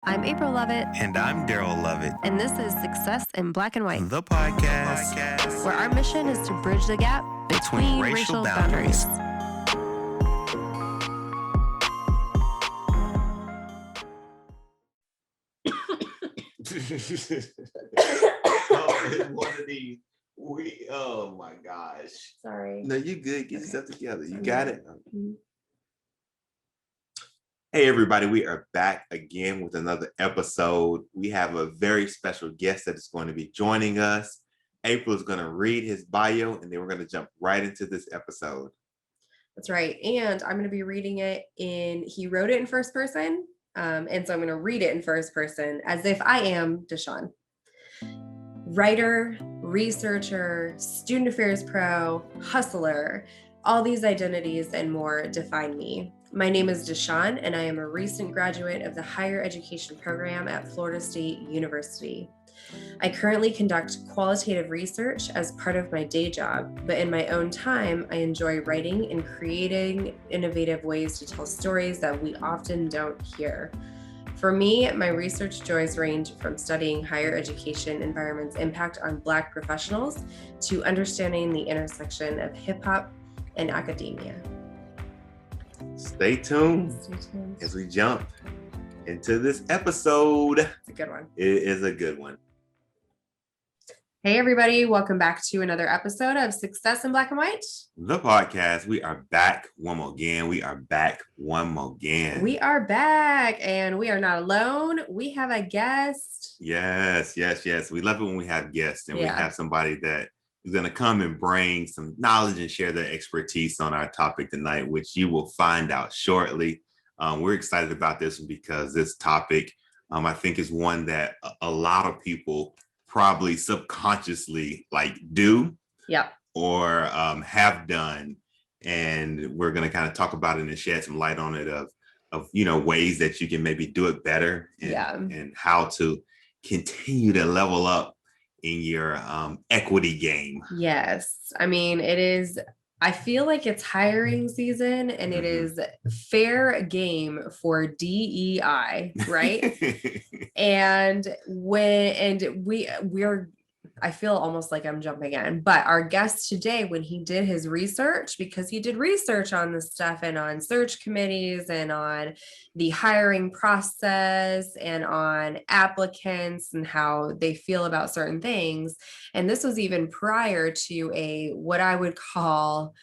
I'm April Lovett. And I'm Daryl Lovett. And this is Success in Black and White, The podcast where our mission is to bridge the gap between racial boundaries. One of these. Oh my gosh. Sorry. No, you good. Get yourself together. You got it. Mm-hmm. Hey, everybody. We are back again with another episode. We have a very special guest that is going to be joining us. April is going to read his bio, and then we're going to jump right into this episode. That's right. And I'm going to be reading it he wrote it in first person. And so I'm going to read it in first person as if I am DaShawn. Writer, researcher, student affairs pro, hustler, all these identities and more define me. My name is DaShawn, and I am a recent graduate of the higher education program at Florida State University. I currently conduct qualitative research as part of my day job, but in my own time, I enjoy writing and creating innovative ways to tell stories that we often don't hear. For me, my research joys range from studying higher education environments' impact on Black professionals to understanding the intersection of hip-hop and academia. Stay tuned as we jump into this episode. It's a good one. It is a good one. Hey, everybody. Welcome back to another episode of Success in Black and White. The podcast. We are back one more again. We are back, and we are not alone. We have a guest. Yes. We love it when we have guests, and we have somebody that is going to come and bring some knowledge and share their expertise on our topic tonight, which you will find out shortly. We're excited about this one because this topic, I think, is one that a lot of people probably subconsciously do or have done, and we're going to kind of talk about it and shed some light on it of ways that you can maybe do it better and how to continue to level up in your equity game. Yes. I mean, I feel like it's hiring season, and it is fair game for DEI, right? I feel almost like I'm jumping in, but our guest today, when he did his research, because he did research on this stuff and on search committees and on the hiring process and on applicants and how they feel about certain things. And this was even prior to what I would call,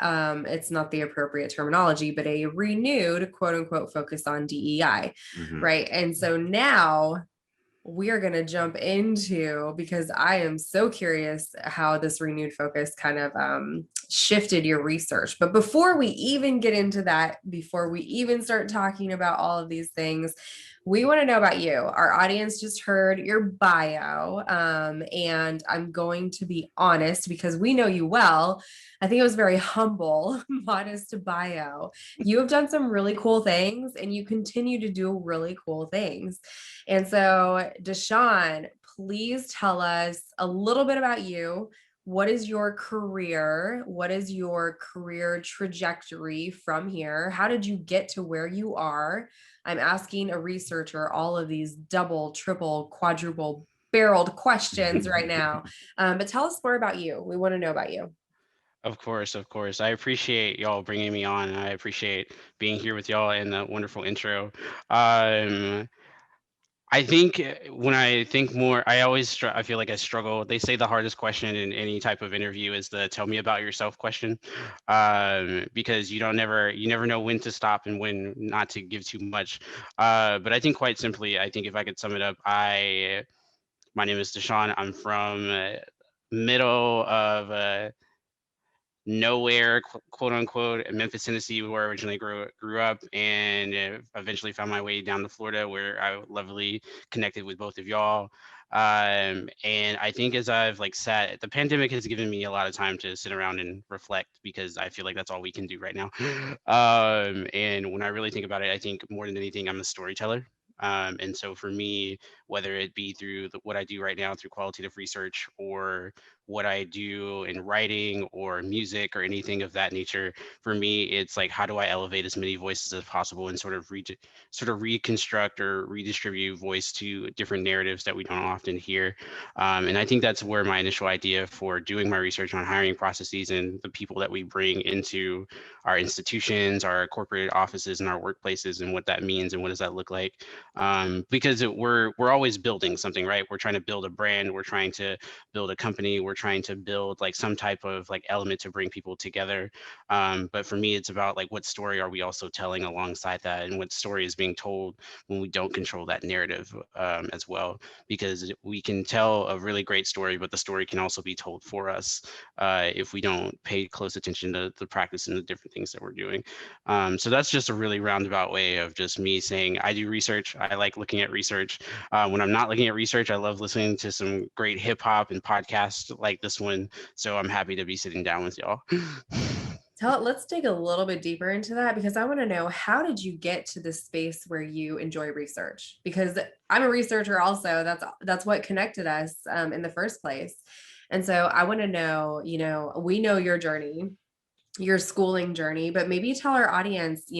it's not the appropriate terminology, but a renewed quote unquote focus on DEI, right? And so now we are going to jump into, because I am so curious how this renewed focus kind of shifted your research. But before we even get into that, before we even start talking about all of these things, we want to know about you. Our audience just heard your bio, and I'm going to be honest because we know you well. I think it was very humble, modest bio. You have done some really cool things, and you continue to do really cool things. And so, DaShawn, please tell us a little bit about you. What is your career? What is your career trajectory from here? How did you get to where you are? I'm asking a researcher all of these double, triple, quadruple barreled questions right now. But tell us more about you. We want to know about you. Of course. I appreciate y'all bringing me on. And I appreciate being here with y'all and the wonderful intro. I think when I think more, I feel like I struggle. They say the hardest question in any type of interview is the "tell me about yourself" question, because you never know when to stop and when not to give too much. But I think quite simply, I think if I could sum it up, my name is DaShawn. I'm from middle of nowhere, quote unquote, in Memphis, Tennessee, where I originally grew up, and eventually found my way down to Florida, where I lovely connected with both of y'all. And I think as I've the pandemic has given me a lot of time to sit around and reflect, because I feel like that's all we can do right now. And when I really think about it, I think more than anything, I'm a storyteller. And so for me, whether it be through what I do right now through qualitative research or what I do in writing or music or anything of that nature. For me, it's like, how do I elevate as many voices as possible and sort of reconstruct or redistribute voice to different narratives that we don't often hear. And I think that's where my initial idea for doing my research on hiring processes and the people that we bring into our institutions, our corporate offices, and our workplaces, and what that means and what does that look like. Because we're always building something, right? We're trying to build a brand, we're trying to build a company, we're trying to build like some type of like element to bring people together. But for me, it's about like, what story are we also telling alongside that, and what story is being told when we don't control that narrative as well. Because we can tell a really great story, but the story can also be told for us if we don't pay close attention to the practice and the different things that we're doing. So that's just a really roundabout way of just me saying I do research. I like looking at research. When I'm not looking at research, I love listening to some great hip hop and podcasts like this one. So I'm happy to be sitting down with y'all. Let's dig a little bit deeper into that, because I want to know, how did you get to the space where you enjoy research? Because I'm a researcher also. That's what connected us in the first place. And so I want to know, we know your journey, your schooling journey, but maybe tell our audience,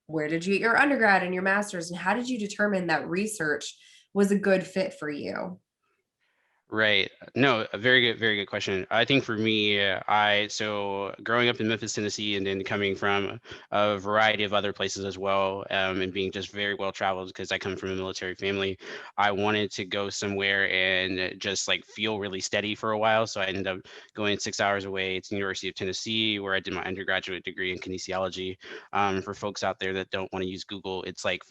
where did you get your undergrad and your master's, and how did you determine that research was a good fit for you? Right. No, a very good question. I think for me, so growing up in Memphis, Tennessee, and then coming from a variety of other places as well, and being just very well traveled because I come from a military family, I wanted to go somewhere and just like feel really steady for a while. So I ended up going 6 hours away to the University of Tennessee, where I did my undergraduate degree in kinesiology. For folks out there that don't want to use Google, it's like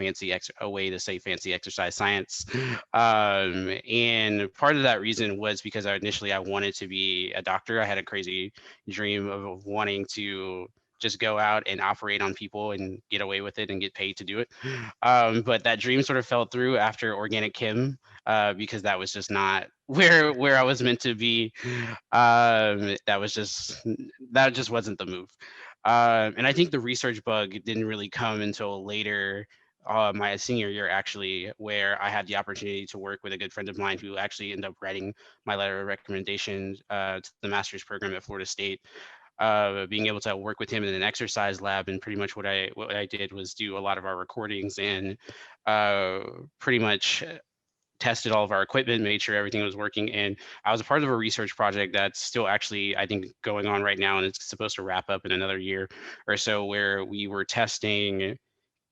a way to say fancy exercise science. And part of that reason was because I wanted to be a doctor. I had a crazy dream of wanting to just go out and operate on people and get away with it and get paid to do it. But that dream sort of fell through after organic chem, because that was just not where I was meant to be. That just wasn't the move. And I think the research bug didn't really come until later, my senior year, actually, where I had the opportunity to work with a good friend of mine who actually ended up writing my letter of recommendation to the master's program at Florida State. Being able to work with him in an exercise lab, and pretty much what I did was do a lot of our recordings and pretty much tested all of our equipment, made sure everything was working. And I was a part of a research project that's still actually, I think, going on right now, and it's supposed to wrap up in another year or so, where we were testing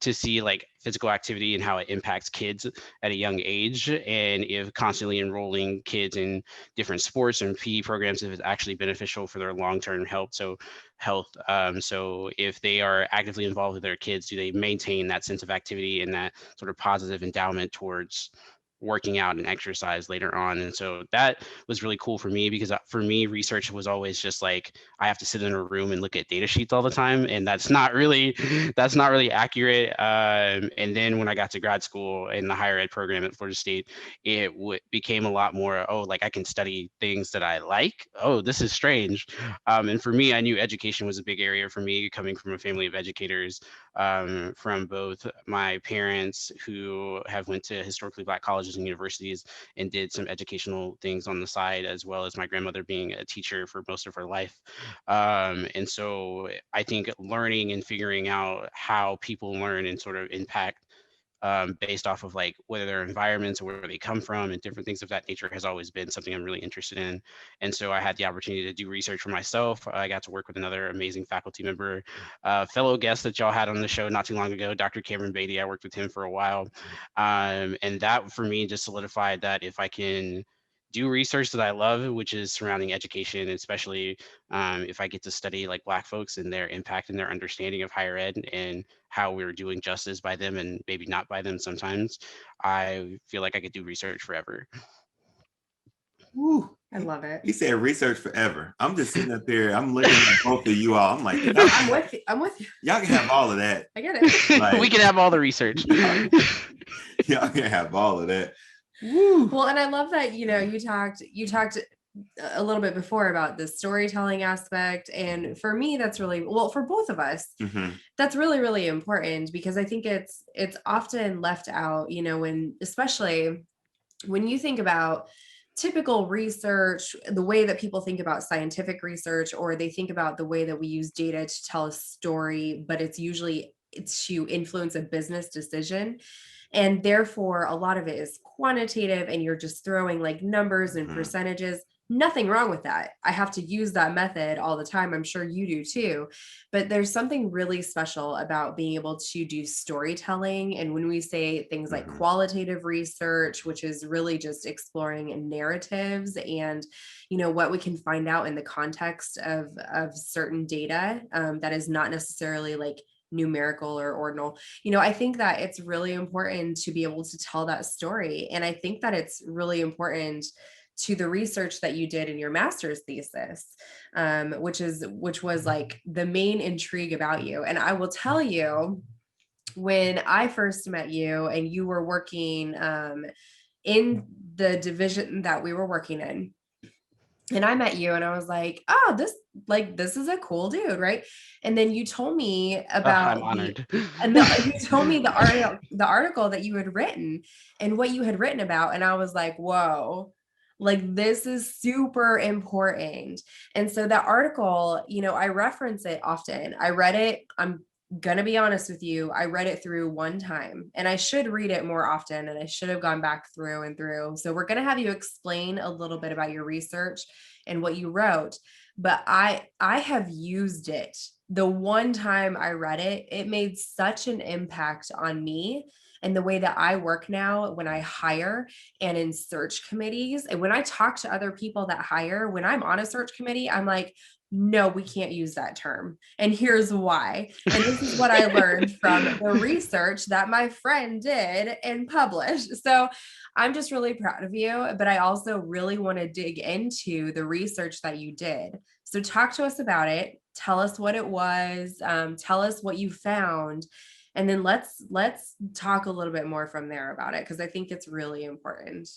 to see like physical activity and how it impacts kids at a young age, and if constantly enrolling kids in different sports and PE programs, if it's actually beneficial for their long-term health. So if they are actively involved with their kids, do they maintain that sense of activity and that sort of positive endowment towards working out and exercise later on? And so that was really cool for me, because for me, research was always just like, I have to sit in a room and look at data sheets all the time, and that's not really accurate. And then when I got to grad school in the higher ed program at Florida State, it became a lot more, oh, like I can study things that I like. Oh, this is strange. And for me, I knew education was a big area for me, coming from a family of educators, from both my parents, who have went to historically Black colleges and universities and did some educational things on the side, as well as my grandmother being a teacher for most of her life. And so I think learning and figuring out how people learn and sort of impact, based off of like whether their environments or where they come from and different things of that nature, has always been something I'm really interested in. And so I had the opportunity to do research for myself. I got to work with another amazing faculty member, fellow guest that y'all had on the show not too long ago, Dr. Cameron Beatty. I worked with him for a while. And that for me just solidified that if I can do research that I love, which is surrounding education, especially if I get to study like Black folks and their impact and their understanding of higher ed and how we're doing justice by them and maybe not by them sometimes, I feel like I could do research forever. Woo. I love it. He said research forever. I'm just sitting up there. I'm looking at both of you all. I'm like, I'm with you. Y'all can have all of that. I get it. Like, we can have all the research. Y'all can have all of that. Woo. Well, and I love that, you talked a little bit before about the storytelling aspect. And for me, that's really, well, for both of us, that's really, really important, because I think it's often left out, especially when you think about typical research, the way that people think about scientific research, or they think about the way that we use data to tell a story, but it's usually it's to influence a business decision. And therefore, a lot of it is quantitative and you're just throwing like numbers and percentages. Nothing wrong with that. I have to use that method all the time. I'm sure you do too. But there's something really special about being able to do storytelling. And when we say things like qualitative research, which is really just exploring narratives and, you know, what we can find out in the context of certain data, that is not necessarily like numerical or ordinal, you know, I think that it's really important to be able to tell that story. And I think that it's really important to the research that you did in your master's thesis, which was like the main intrigue about you. And I will tell you, when I first met you and you were working in the division that we were working in, and I met you and I was like, oh, this is a cool dude, right? And then you told me about I'm honored. you told me the article that you had written and what you had written about. And I was like, whoa, like this is super important. And so that article, you know, I reference it often. I read it. I'm gonna be honest with you, I read it through one time and I should read it more often and I should have gone back through and through. So we're gonna have you explain a little bit about your research and what you wrote. But I have used it. The one time I read it, it made such an impact on me and the way that I work now when I hire and in search committees. And when I talk to other people that hire, when I'm on a search committee, I'm like, no, we can't use that term. And here's why. And this is what I learned from the research that my friend did and published. So I'm just really proud of you, but I also really want to dig into the research that you did. So talk to us about it. Tell us what it was. Tell us what you found. And then let's talk a little bit more from there about it, because I think it's really important.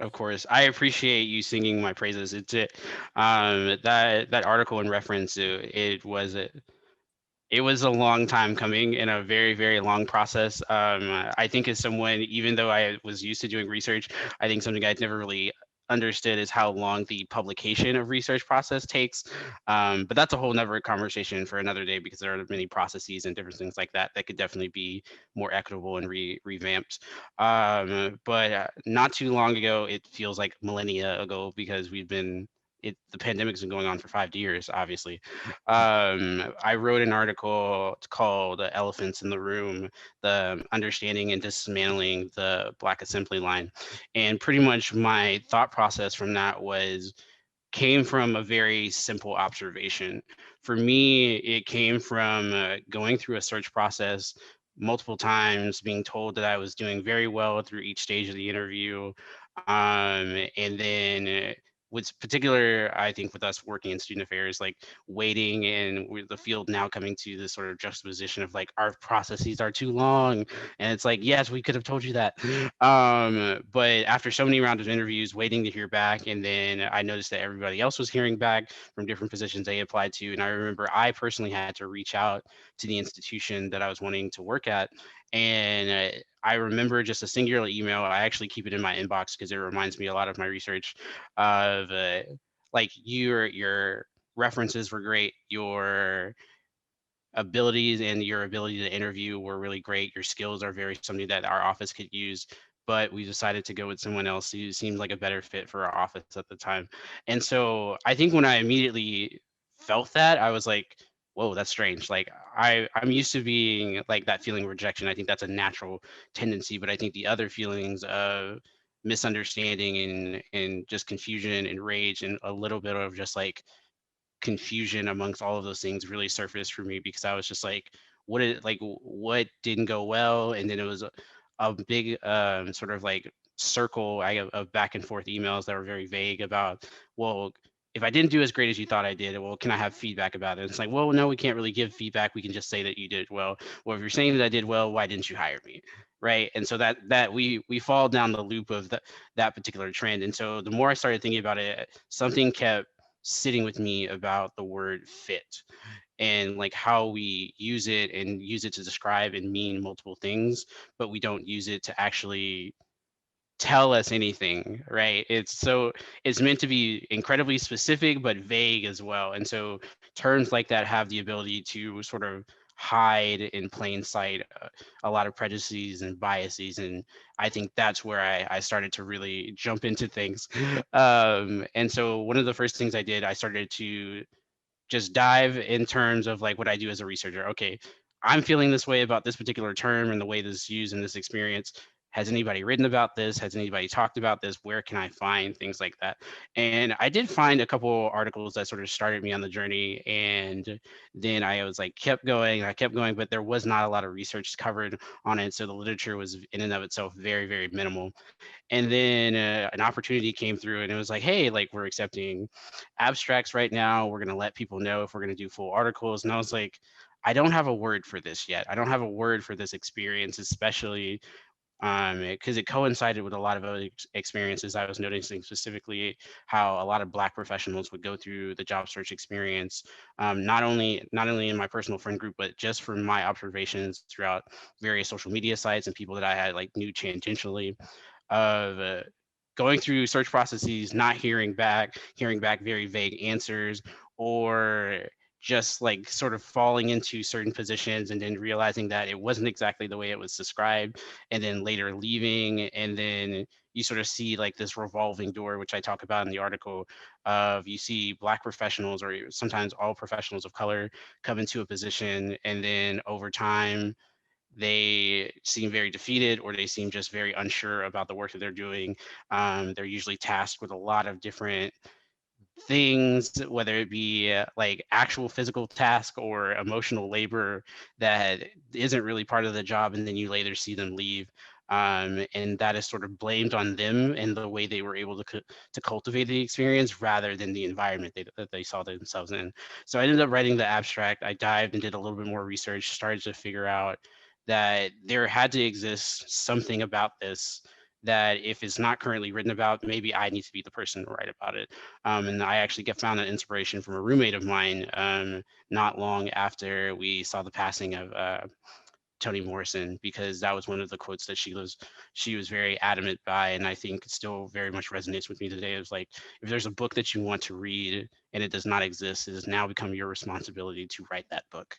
Of course, I appreciate you singing my praises. That article in reference to it was a long time coming and a very, very long process. I think as someone, even though I was used to doing research, I think something I'd never really understood is how long the publication of research process takes. But that's a whole nother conversation for another day, because there are many processes and different things like that that could definitely be more equitable and revamped. But not too long ago, it feels like millennia ago, because the pandemic's been going on for 5 years, obviously. I wrote an article called Elephants in the Room, the understanding and dismantling the Black assembly line. And pretty much my thought process from that came from a very simple observation. For me, it came from going through a search process multiple times, being told that I was doing very well through each stage of the interview. And then what's particular, I think, with us working in student affairs, like waiting, and with the field now coming to this sort of juxtaposition of like, our processes are too long. And it's like, yes, we could have told you that. But after so many rounds of interviews, waiting to hear back, and then I noticed that everybody else was hearing back from different positions they applied to. And I remember I personally had to reach out to the institution that I was wanting to work at. And I remember just a singular email. I actually keep it in my inbox because it reminds me a lot of my research of like your references were great, your abilities and your ability to interview were really great, your skills are very something that our office could use, but we decided to go with someone else who seemed like a better fit for our office at the time. And so I think when I immediately felt that, I was like, whoa, that's strange. Like I'm used to being like that, feeling rejection. I think that's a natural tendency, but I think the other feelings of misunderstanding and just confusion and rage and a little bit of just like confusion amongst all of those things really surfaced for me, because I was just like, what didn't go well? And then it was a big sort of like circle of back and forth emails that were very vague about, well, if I didn't do as great as you thought I did, well, can I have feedback about it? It's like, well, no, we can't really give feedback. We can just say that you did well. Well, if you're saying that I did well, why didn't you hire me? Right. And so that we fall down the loop of that particular trend. And so the more I started thinking about it, something kept sitting with me about the word fit, and like how we use it to describe and mean multiple things, but we don't use it to actually tell us anything, right? It's meant to be incredibly specific but vague as well. And so terms like that have the ability to sort of hide in plain sight a lot of prejudices and biases. And I think that's where I started to really jump into things. And so one of the first things I did, I started to just dive in terms of like what I do as a researcher. Okay, I'm feeling this way about this particular term and the way this is used in this experience. Has anybody written about this? Has anybody talked about this? Where can I find things like that? And I did find a couple articles that sort of started me on the journey. And then I was like, kept going, I kept going, but there was not a lot of research covered on it. So the literature was in and of itself very, very minimal. And then an opportunity came through and it was like, hey, like we're accepting abstracts right now. We're going to let people know if we're going to do full articles. And I was like, I don't have a word for this yet. I don't have a word for this experience, especially because it coincided with a lot of other experiences. I was noticing specifically how a lot of Black professionals would go through the job search experience, not only in my personal friend group, but just from my observations throughout various social media sites and people that I had like knew tangentially of going through search processes, not hearing back very vague answers, or just like sort of falling into certain positions and then realizing that it wasn't exactly the way it was described, and then later leaving. And then you sort of see like this revolving door, which I talk about in the article, of you see Black professionals or sometimes all professionals of color come into a position, and then over time they seem very defeated or they seem just very unsure about the work that they're doing. They're usually tasked with a lot of different things, whether it be like actual physical task or emotional labor that isn't really part of the job. And then you later see them leave. And that is sort of blamed on them and the way they were able to cultivate the experience rather than the environment that they saw themselves in. So I ended up writing the abstract. I dived and did a little bit more research, started to figure out that there had to exist something about this that if it's not currently written about, maybe I need to be the person to write about it. And I actually found an inspiration from a roommate of mine not long after we saw the passing of Toni Morrison, because that was one of the quotes that she was very adamant by, and I think still very much resonates with me today. It was like, if there's a book that you want to read and it does not exist, it has now become your responsibility to write that book.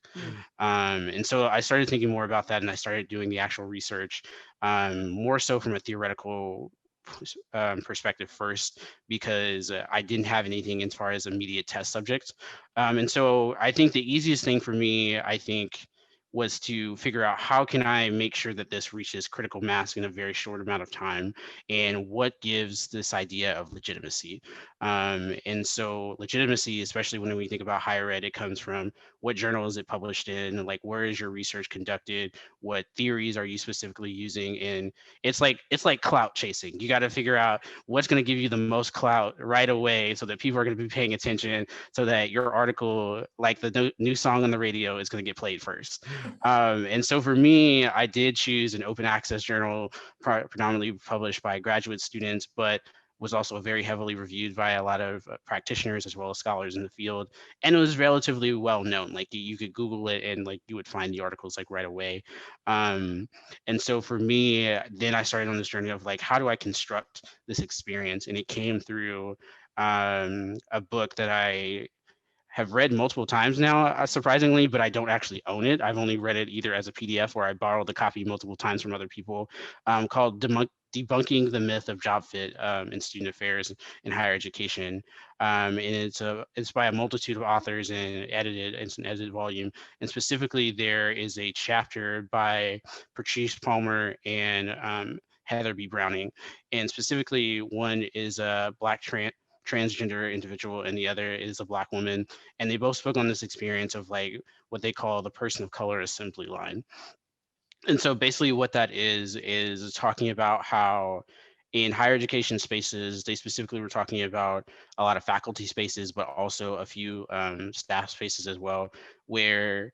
And so I started thinking more about that, and I started doing the actual research, more so from a theoretical perspective first, because I didn't have anything as far as immediate test subjects. And so I think the easiest thing for me, I think, was to figure out how can I make sure that this reaches critical mass in a very short amount of time, and what gives this idea of legitimacy. And so legitimacy, especially when we think about higher ed, it comes from what journal is it published in, and like where is your research conducted, what theories are you specifically using, and it's like clout chasing. You got to figure out what's going to give you the most clout right away so that people are going to be paying attention, so that your article, like the new song on the radio, is going to get played first. And so for me, I did choose an open access journal, predominantly published by graduate students, but was also very heavily reviewed by a lot of practitioners as well as scholars in the field. And it was relatively well known. Like you could Google it and like you would find the articles like right away. Um, and so for me, then I started on this journey of like, how do I construct this experience? And it came through a book that I have read multiple times now, surprisingly, but I don't actually own it. I've only read it either as a PDF or I borrowed the copy multiple times from other people, called Debunking the Myth of Job Fit in Student Affairs in Higher Education. And it's by a multitude of authors and it's an edited volume. And specifically, there is a chapter by Patrice Palmer and Heather B. Browning. And specifically, one is a Black transgender individual and the other is a Black woman, and they both spoke on this experience of like what they call the person of color assembly line. And so basically what that is talking about how in higher education spaces, they specifically were talking about a lot of faculty spaces, but also a few staff spaces as well, where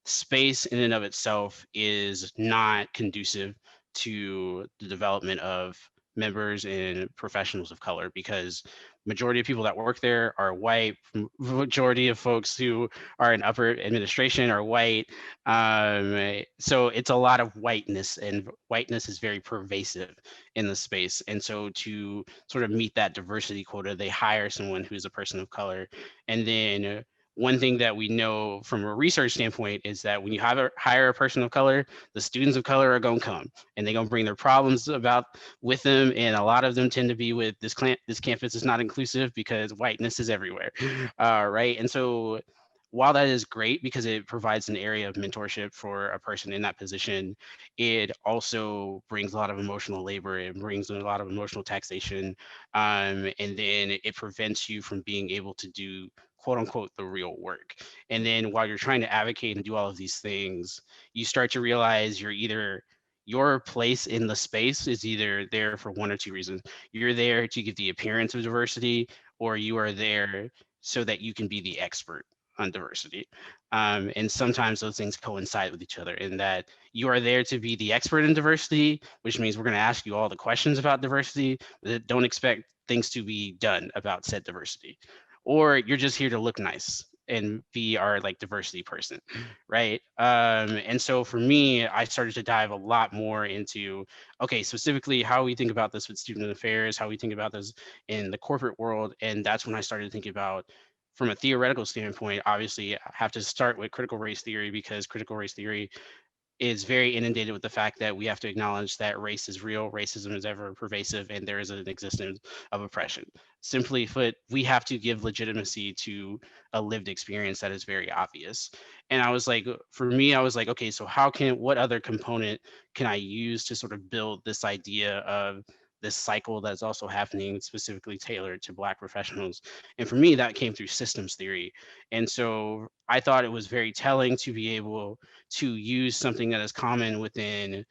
space in and of itself is not conducive to the development of members and professionals of color, because majority of people that work there are white. Majority of folks who are in upper administration are white. So it's a lot of whiteness, and whiteness is very pervasive in the space. And so to sort of meet that diversity quota, they hire someone who's a person of color. And then one thing that we know from a research standpoint is that when you hire a person of color, the students of color are going to come and they're going to bring their problems about with them. And a lot of them tend to be with this campus is not inclusive because whiteness is everywhere. Right. And so while that is great because it provides an area of mentorship for a person in that position, it also brings a lot of emotional labor. It brings a lot of emotional taxation. And then it prevents you from being able to do quote unquote the real work. And then while you're trying to advocate and do all of these things, you start to realize your place in the space is either there for one or two reasons. You're there to give the appearance of diversity, or you are there so that you can be the expert on diversity. And sometimes those things coincide with each other, in that you are there to be the expert in diversity, which means we're going to ask you all the questions about diversity, but don't expect things to be done about said diversity. Or you're just here to look nice and be our like diversity person, right? And so for me, I started to dive a lot more into, okay, specifically how we think about this with student affairs, how we think about this in the corporate world. And that's when I started thinking about, from a theoretical standpoint, obviously I have to start with critical race theory, because critical race theory is very inundated with the fact that we have to acknowledge that race is real, racism is ever pervasive, and there is an existence of oppression. Simply put, we have to give legitimacy to a lived experience that is very obvious. And I was like, for me, I was like, okay, so what other component can I use to sort of build this idea of this cycle that's also happening specifically tailored to Black professionals? And for me, that came through systems theory. And so I thought it was very telling to be able to use something that is common within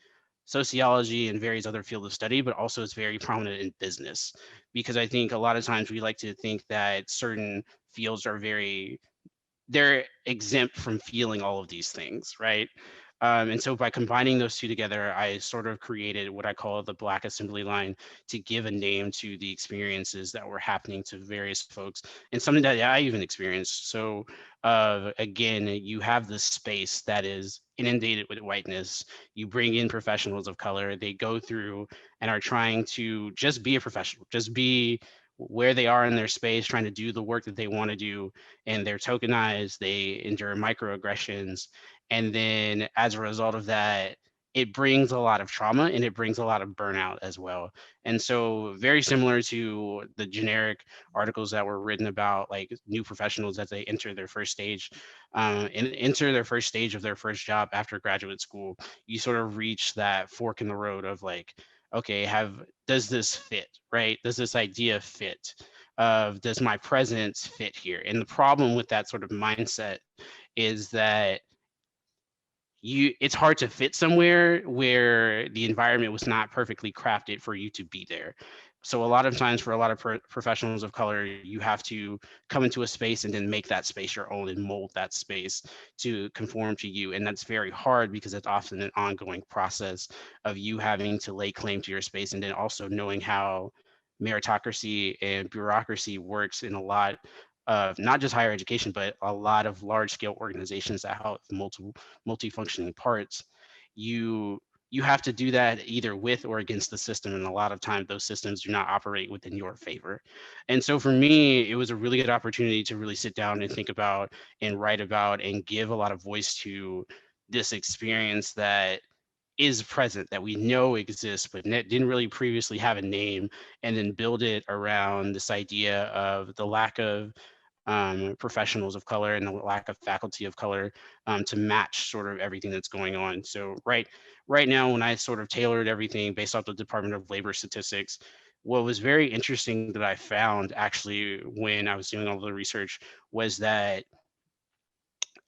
sociology and various other fields of study, but also is very prominent in business. Because I think a lot of times we like to think that certain fields are they're exempt from feeling all of these things, right? And so by combining those two together, I sort of created what I call the Black assembly line, to give a name to the experiences that were happening to various folks, and something that I even experienced. So again, you have this space that is inundated with whiteness. You bring in professionals of color, they go through and are trying to just be a professional, just be where they are in their space, trying to do the work that they want to do, and they're tokenized, they endure microaggressions. And then as a result of that, it brings a lot of trauma and it brings a lot of burnout as well. And so very similar to the generic articles that were written about like new professionals as they enter their first stage and enter their first stage of their first job after graduate school, you sort of reach that fork in the road of like, okay, does this fit, right? Does this idea fit? Does my presence fit here? And the problem with that sort of mindset is that it's hard to fit somewhere where the environment was not perfectly crafted for you to be there. So a lot of times for a lot of professionals of color, you have to come into a space and then make that space your own and mold that space to conform to you. And that's very hard because it's often an ongoing process of you having to lay claim to your space, and then also knowing how meritocracy and bureaucracy works in a lot of not just higher education, but a lot of large scale organizations that have multi-functioning parts. You have to do that either with or against the system, and a lot of times those systems do not operate within your favor. And so for me, it was a really good opportunity to really sit down and think about and write about and give a lot of voice to this experience that is present, that we know exists, but didn't really previously have a name, and then build it around this idea of the lack of professionals of color and the lack of faculty of color to match sort of everything that's going on. So right now, when I sort of tailored everything based off the Department of Labor statistics, what was very interesting that I found actually when I was doing all the research was that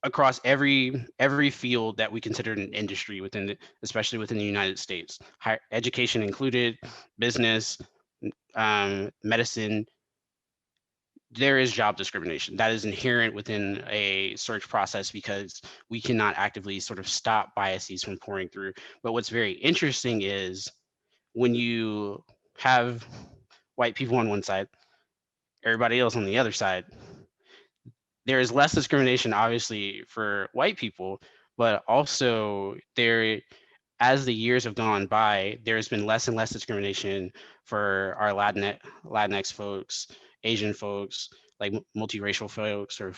across every field that we consider an industry especially within the United States, higher education included, business, medicine, there is job discrimination that is inherent within a search process because we cannot actively sort of stop biases from pouring through. But what's very interesting is when you have white people on one side, everybody else on the other side. There is less discrimination, obviously, for white people, but also there, as the years have gone by, there's been less and less discrimination for our Latinx folks, Asian folks, like multiracial folks, or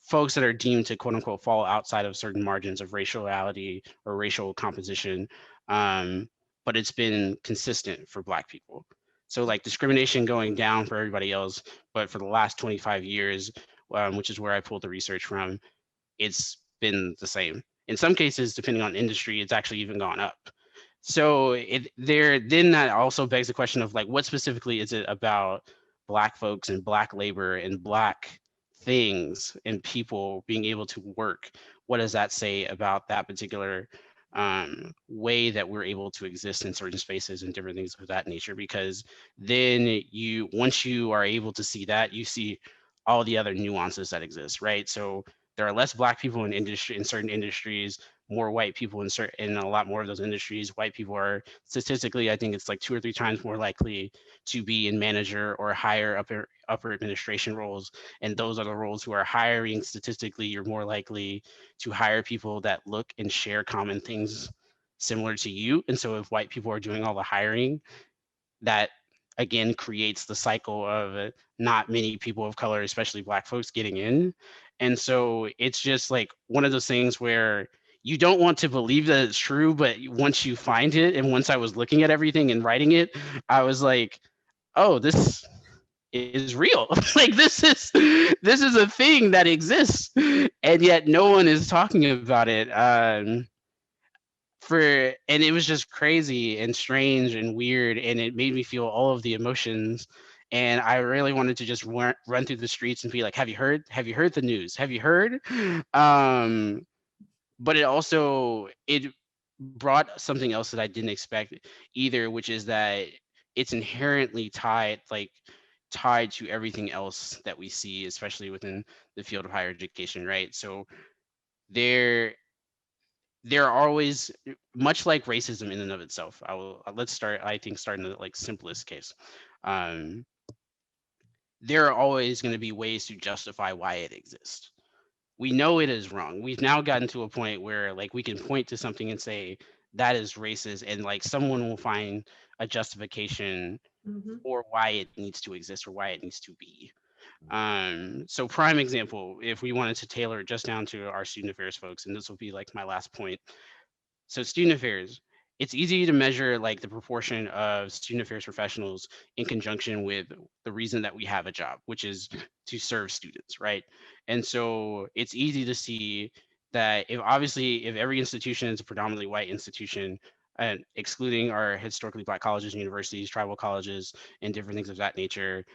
folks that are deemed to quote unquote fall outside of certain margins of raciality or racial composition. But it's been consistent for Black people. So like discrimination going down for everybody else, but for the last 25 years, which is where I pulled the research from, it's been the same. In some cases, depending on industry, it's actually even gone up. So then that also begs the question of like, what specifically is it about Black folks and Black labor and Black things and people being able to work? What does that say about that particular way that we're able to exist in certain spaces and different things of that nature? Because then once you are able to see that, you see all the other nuances that exist, right? So there are less Black people in certain industries, more white people in a lot more of those industries. White people are statistically, I think it's like 2 or 3 times more likely to be in manager or higher upper administration roles. And those are the roles who are hiring. Statistically, you're more likely to hire people that look and share common things similar to you. And so if white people are doing all the hiring, that again creates the cycle of not many people of color, especially Black folks, getting in. And so it's just like one of those things where you don't want to believe that it's true, but once you find it, and once I was looking at everything and writing it, I was like, oh, this is real. Like this is a thing that exists, and yet no one is talking about it. And it was just crazy and strange and weird, and it made me feel all of the emotions. And I really wanted to just run through the streets and be like, have you heard the news, have you heard? But it brought something else that I didn't expect either, which is that it's inherently tied to everything else that we see, especially within the field of higher education, right? So there are always, much like racism in and of itself. Let's start, I think, starting the like simplest case. There are always going to be ways to justify why it exists. We know it is wrong. We've now gotten to a point where like we can point to something and say that is racist, and like someone will find a justification for why it needs to exist or why it needs to be. So prime example, if we wanted to tailor it just down to our student affairs folks, and this will be like my last point. So student affairs, it's easy to measure like the proportion of student affairs professionals in conjunction with the reason that we have a job, which is to serve students, right? And so it's easy to see that if every institution is a predominantly white institution, and excluding our historically Black colleges and universities, tribal colleges, and different things of that nature,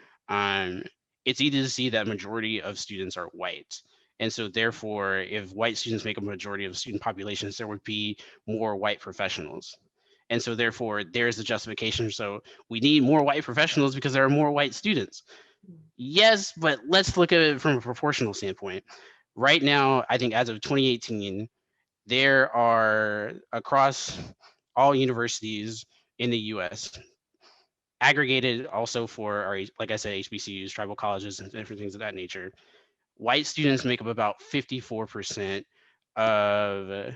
it's easy to see that majority of students are white. And so therefore, if white students make a majority of student populations, there would be more white professionals. And so therefore, there's the justification. So we need more white professionals because there are more white students. Yes, but let's look at it from a proportional standpoint. Right now, I think as of 2018, there are across all universities in the US, aggregated also for our, like I said, HBCUs, tribal colleges, and different things of that nature, white students make up about 54% of,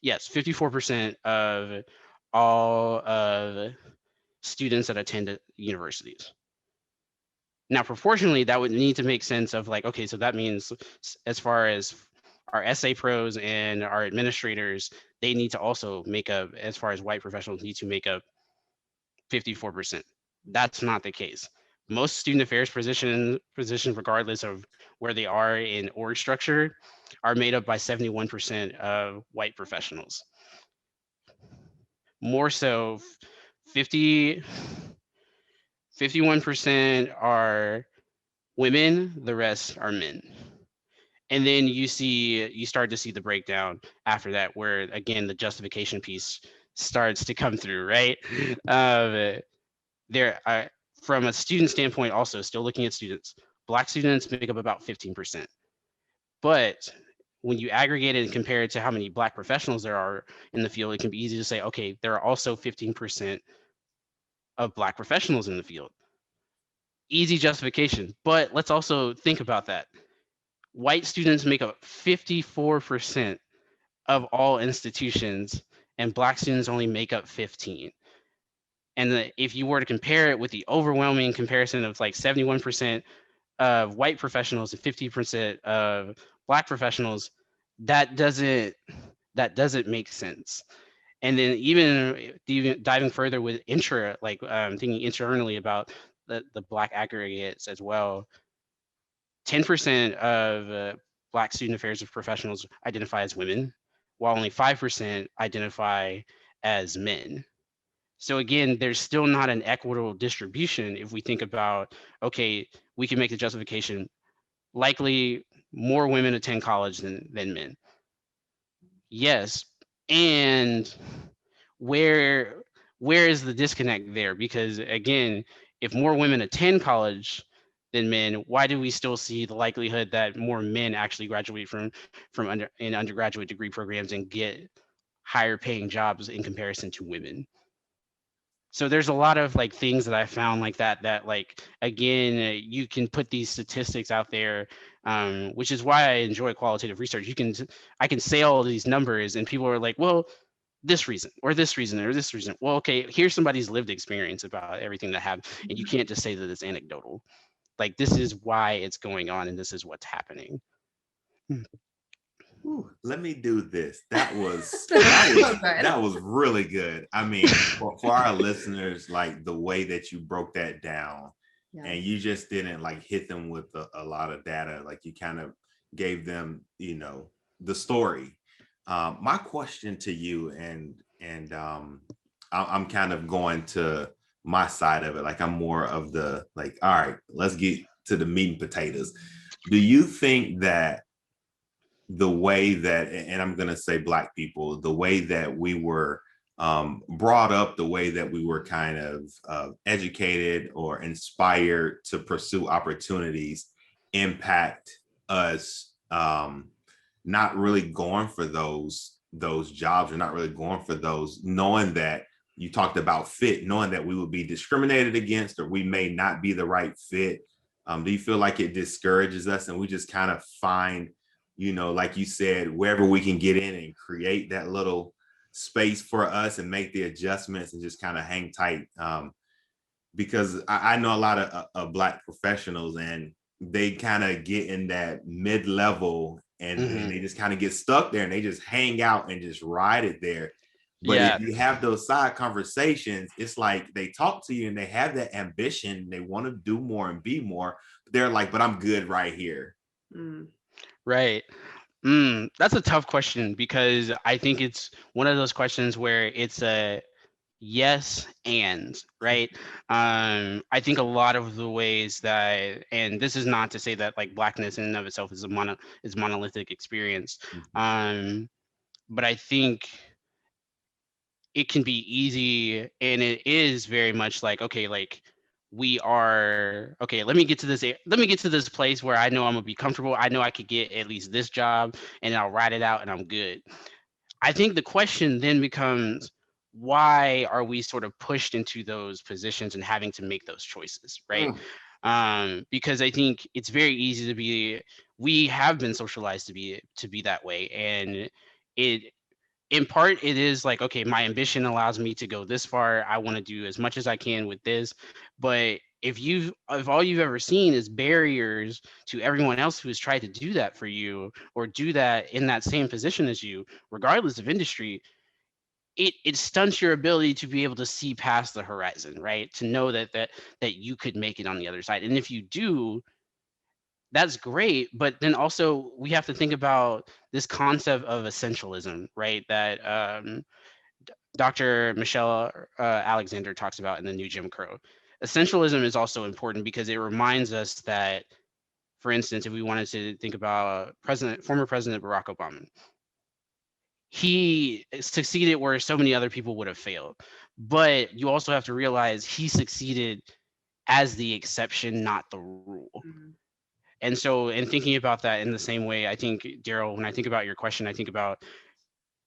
yes, 54% of all of students that attend universities. Now, proportionally, that would need to make sense of like, okay, so that means as far as our essay pros and our administrators, they need to also make up, as far as white professionals need to make up 54%. That's not the case. Most student affairs positions, regardless of where they are in org structure, are made up by 71% of white professionals. More so, 51% are women, the rest are men. And then you start to see the breakdown after that, where again, the justification piece starts to come through, right? From a student standpoint, also still looking at students, Black students make up about 15%. But when you aggregate it and compare it to how many Black professionals there are in the field, it can be easy to say, okay, there are also 15% of Black professionals in the field. Easy justification. But let's also think about that. White students make up 54% of all institutions, and Black students only make up 15. And if you were to compare it with the overwhelming comparison of like 71% of white professionals and 50% of Black professionals, that doesn't make sense. And then even diving further with thinking internally about the Black aggregates as well, 10% of Black student affairs professionals identify as women, while only 5% identify as men. So again, there's still not an equitable distribution if we think about, okay, we can make the justification, likely more women attend college than men. Yes. And where is the disconnect there? Because again, if more women attend college than men, why do we still see the likelihood that more men actually graduate from undergraduate degree programs and get higher paying jobs in comparison to women? So there's a lot of like things that I found like that like, again, you can put these statistics out there, which is why I enjoy qualitative research. I can say all of these numbers and people are like, well, this reason or this reason or this reason. Well, okay, here's somebody's lived experience about everything that happened, and you can't just say that it's anecdotal. Like, this is why it's going on and this is what's happening. Ooh, let me do this. That was really good. I mean, for our listeners, like the way that you broke that down, and you just didn't like hit them with a lot of data, like you kind of gave them, the story. My question to you, and I'm kind of going to my side of it. Like I'm more of the like, all right, let's get to the meat and potatoes. Do you think that the way that, and I'm going to say Black people, the way that we were brought up, the way that we were kind of educated or inspired to pursue opportunities impact us not really going for those jobs, or not really going for those, knowing that you talked about fit, knowing that we would be discriminated against or we may not be the right fit? Do you feel like it discourages us and we just kind of find, like you said, wherever we can get in and create that little space for us and make the adjustments and just kind of hang tight? Because I know a lot of Black professionals, and they kind of get in that mid-level and they just kind of get stuck there and they just hang out and just ride it there. But if you have those side conversations, it's like they talk to you and they have that ambition. They want to do more and be more. But they're like, but I'm good right here. Right. That's a tough question, because I think it's one of those questions where it's a yes and, right? I think a lot of the ways that, and this is not to say that like Blackness in and of itself is is monolithic experience, but I think it can be easy, and it is very much like, okay, like we are, okay, let me get to this place where I know I'm gonna be comfortable. I know I could get at least this job and I'll ride it out and I'm good. I think the question then becomes, why are we sort of pushed into those positions and having to make those choices, right? Because I think it's very easy we have been socialized to be that way, and in part it is like, okay, my ambition allows me to go this far. I want to do as much as I can with this. But if all you've ever seen is barriers to everyone else who has tried to do that for you or do that in that same position as you, regardless of industry, it stunts your ability to be able to see past the horizon, right? To know that you could make it on the other side. And if you do, that's great. But then also we have to think about this concept of essentialism, right? That Dr. Michelle Alexander talks about in The New Jim Crow. Essentialism is also important because it reminds us that, for instance, if we wanted to think about former President Barack Obama, he succeeded where so many other people would have failed. But you also have to realize he succeeded as the exception, not the rule. And so, in thinking about that in the same way, I think, Daryl, when I think about your question, I think about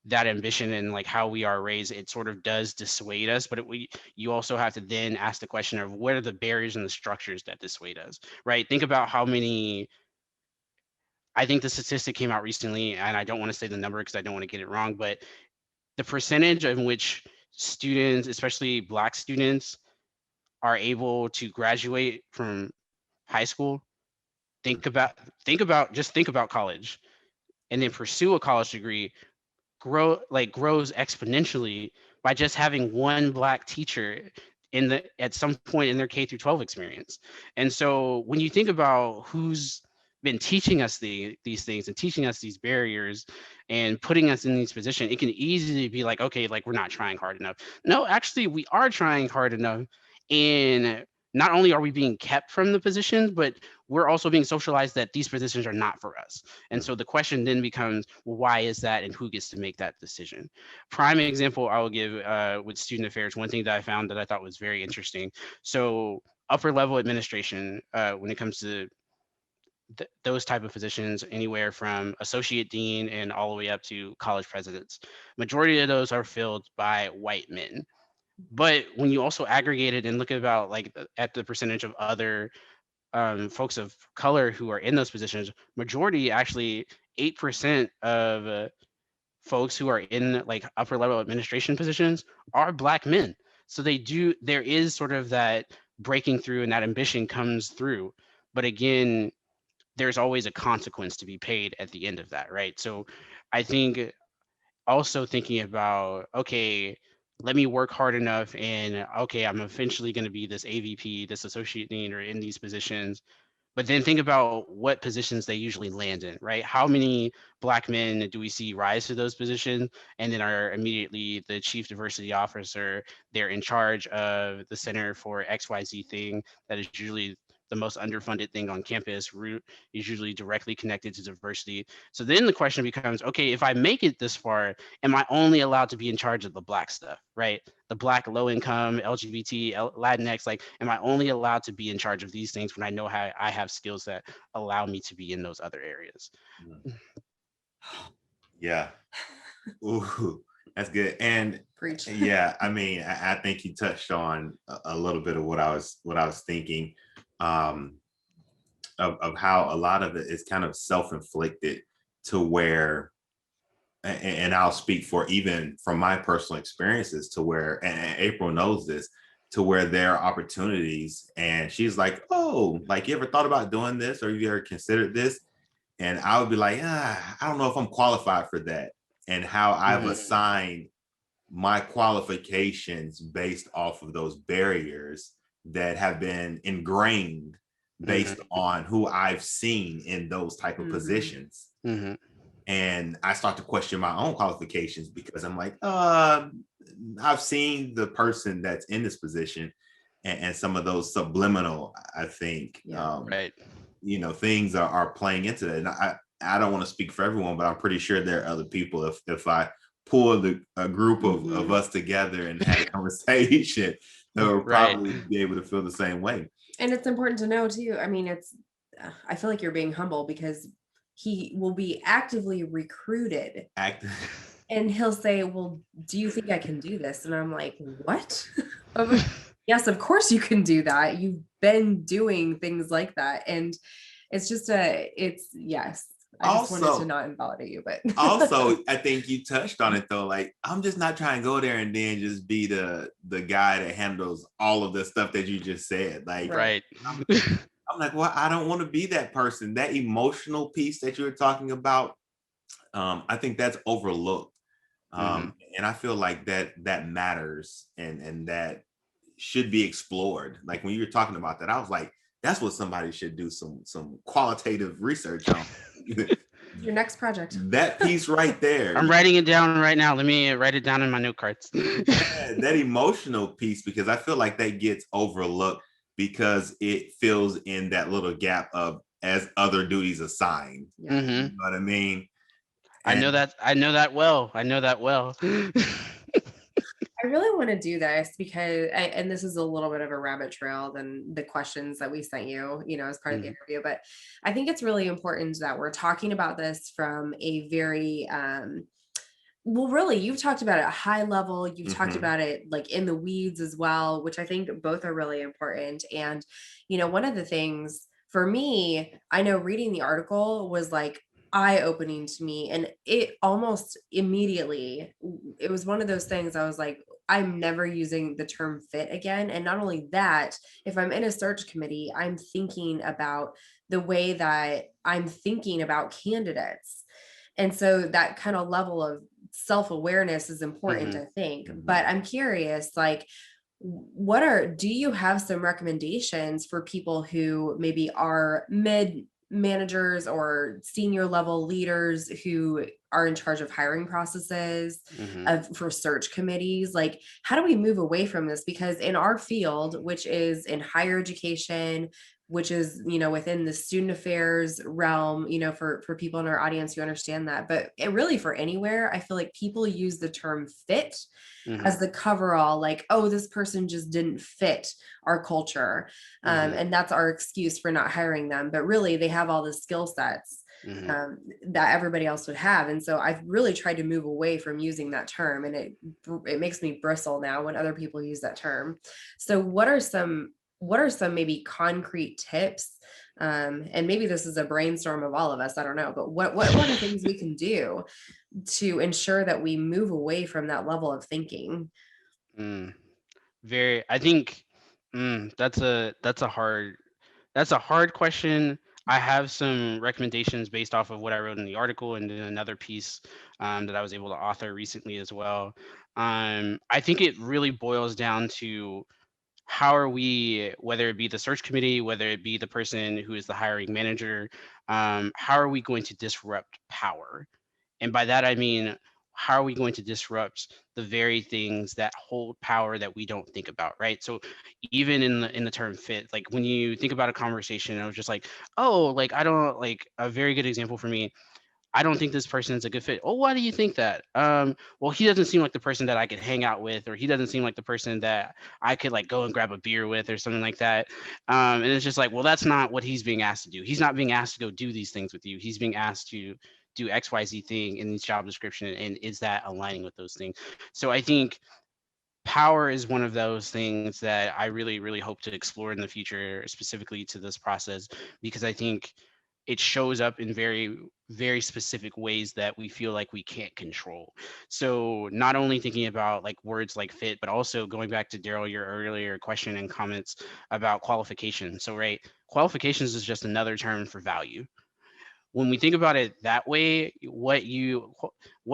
that ambition and like how we are raised. It sort of does dissuade us, but you also have to then ask the question of what are the barriers and the structures that dissuade us, right? Think about how many. I think the statistic came out recently, and I don't want to say the number because I don't want to get it wrong, but the percentage in which students, especially Black students, are able to graduate from high school, think about college, and then pursue a college degree, grows exponentially by just having one Black teacher at some point in their K through 12 experience. And so when you think about who's been teaching us these things and teaching us these barriers and putting us in these positions, it can easily be like, okay, like we're not trying hard enough. No, actually, we are trying hard enough. And not only are we being kept from the positions, but we're also being socialized that these positions are not for us. And so the question then becomes, well, why is that, and who gets to make that decision? Prime example I will give with student affairs, one thing that I found that I thought was very interesting. So upper level administration, when it comes to those type of positions, anywhere from associate dean and all the way up to college presidents, majority of those are filled by white men. But when you also aggregate it and look about like at the percentage of other folks of color who are in those positions, majority, actually 8% of folks who are in like upper level administration positions are Black men. So there is sort of that breaking through, and that ambition comes through. But again, there's always a consequence to be paid at the end of that, right? So I think also thinking about, okay, let me work hard enough, and okay, I'm eventually going to be this AVP, this associate dean, or in these positions. But then think about what positions they usually land in, right? How many Black men do we see rise to those positions and then are immediately the chief diversity officer? They're in charge of the center for XYZ thing that is usually the most underfunded thing on campus. Root is usually directly connected to diversity. So then the question becomes, okay, if I make it this far, am I only allowed to be in charge of the Black stuff, right? The Black, low income, LGBT, Latinx, like, am I only allowed to be in charge of these things when I know how I have skills that allow me to be in those other areas? Yeah. Ooh, that's good. And Preach. yeah, I mean, I think you touched on a little bit of what I was thinking, of how a lot of it is kind of self-inflicted, to where, and I'll speak for even from my personal experiences, to where, and April knows this, to where there are opportunities and she's like, oh, like, you ever thought about doing this, or you ever considered this? And I would be like, I don't know if I'm qualified for that. And how I've assigned my qualifications based off of those barriers that have been ingrained based on who I've seen in those type of positions. And I start to question my own qualifications, because I'm like, I've seen the person that's in this position, and some of those subliminal, I think, things are playing into that. And I don't want to speak for everyone, but I'm pretty sure there are other people. If I pull a group of us together and have a conversation, they will probably be able to feel the same way. And it's important to know too. I mean, I feel like you're being humble, because he will be actively recruited. And he'll say, well, do you think I can do this? And I'm like, what? Yes, of course you can do that. You've been doing things like that. And it's just yes. I just wanted to not invalidate you, but also, I think you touched on it though. Like, I'm just not trying to go there and then just be the guy that handles all of the stuff that you just said. Like, I'm like, well, I don't want to be that person. That emotional piece that you were talking about, I think that's overlooked. And I feel like that matters, and that should be explored. Like, when you were talking about that, I was like, that's what somebody should do some qualitative research on. Your next project. That piece right there. I'm writing it down right now. Let me write it down in my note cards. That emotional piece, because I feel like that gets overlooked, because it fills in that little gap of as other duties assigned. You know what I mean? And I know that well. I I really want to do this because, and this is a little bit of a rabbit trail than the questions that we sent you, as part of the interview, but I think it's really important that we're talking about this from a very, well, really, you've talked about it at a high level. You've talked about it like in the weeds as well, which I think both are really important. And, one of the things for me, I know reading the article was like eye-opening to me. And it almost immediately, it was one of those things I was like, I'm never using the term fit again. And not only that, if I'm in a search committee, I'm thinking about the way that I'm thinking about candidates. And so that kind of level of self-awareness is important, I think. But I'm curious, like, do you have some recommendations for people who maybe are mid managers or senior level leaders who are in charge of hiring processes for search committees? Like, how do we move away from this? Because in our field, which is in higher education, which is, within the student affairs realm, for people in our audience who understand that, but really for anywhere, I feel like people use the term fit as the coverall, like, oh, this person just didn't fit our culture. And that's our excuse for not hiring them. But really, they have all the skill sets that everybody else would have. And so I've really tried to move away from using that term. And it makes me bristle now when other people use that term. So what are some maybe concrete tips? And maybe this is a brainstorm of all of us, I don't know, but what are the things we can do to ensure that we move away from that level of thinking? I think that's a hard question. I have some recommendations based off of what I wrote in the article and then another piece that I was able to author recently as well. I think it really boils down to how are we, whether it be the search committee, whether it be the person who is the hiring manager, how are we going to disrupt power? And by that, I mean, how are we going to disrupt the very things that hold power that we don't think about, right? So even in the term fit, like when you think about a conversation, I was just like, oh, like I don't like a very good example for me. I don't think this person is a good fit. Oh, why do you think that? Well, he doesn't seem like the person that I could hang out with, or he doesn't seem like the person that I could like go and grab a beer with or something like that. And it's just like, well, that's not what he's being asked to do. He's not being asked to go do these things with you. He's being asked to do XYZ thing in this job description. And is that aligning with those things? So I think power is one of those things that I really, really hope to explore in the future, specifically to this process, because I think it shows up in very, very specific ways that we feel like we can't control. So not only thinking about like words like fit, but also going back to Daryl, your earlier question and comments about qualification. So right, qualifications is just another term for value. When we think about it that way, what